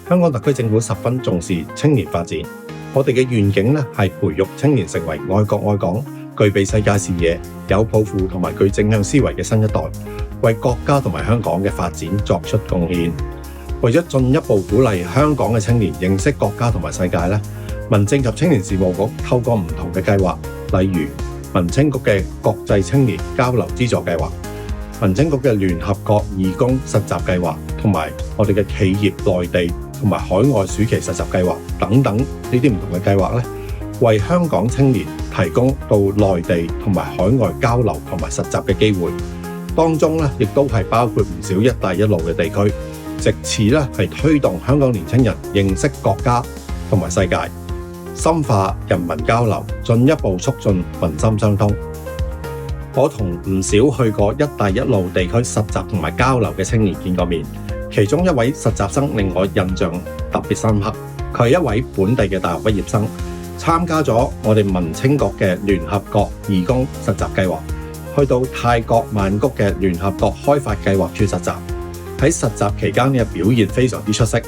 香港特區政府十分重視青年發展，我哋嘅願景咧係培育青年成為愛國愛港、具備世界視野、有抱負同埋具正向思維嘅新一代，為國家同埋香港嘅發展作出貢獻。為咗進一步鼓勵香港嘅青年認識國家同埋世界咧，民政及青年事務局透過唔同嘅計劃，例如民青局嘅國際青年交流資助計劃、民青局嘅聯合國義工實習計劃，同埋我哋嘅企業內地同埋海外暑期實習計劃等等呢啲唔同嘅計劃咧，為香港青年提供到內地同埋海外交流同埋實習嘅機會。當中咧亦都係包括唔少一帶一路嘅地區，藉此咧係推動香港年輕人認識國家同埋世界，深化人民交流，進一步促進民心相通。我同唔少去過一帶一路地區實習同埋交流嘅青年見過面，其中一位實習生令我印象特別深刻。佢係一位本地嘅大學畢業生，參加咗我哋民青局嘅聯合國義工實習計劃，去到泰國曼谷嘅聯合國開發計劃處實習。喺實習期間嘅表現非常之出色。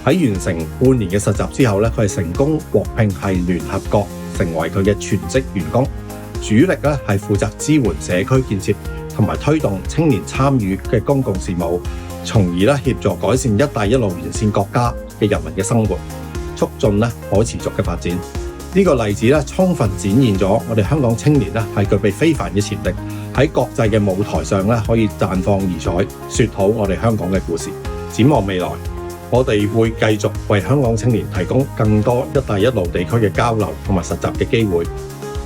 喺完成半年嘅實習之後咧，佢係成功獲聘係聯合國成為佢嘅全職員工，主力咧係負責支援社區建設同埋推動青年參與嘅公共事務，從而咧協助改善一帶一路沿線國家嘅人民嘅生活，促進咧可持續嘅發展。呢個例子咧充分展現咗我哋香港青年咧係具備非凡嘅潛力，喺國際嘅舞台上咧可以綻放異彩，説好我哋香港嘅故事。展望未來，我哋會繼續為香港青年提供更多一帶一路地區嘅交流同埋實習嘅機會，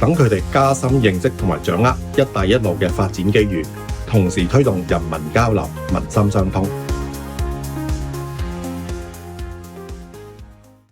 等佢哋加深認識同埋掌握一帶一路嘅發展機遇，同時推動人民交流、民心相通。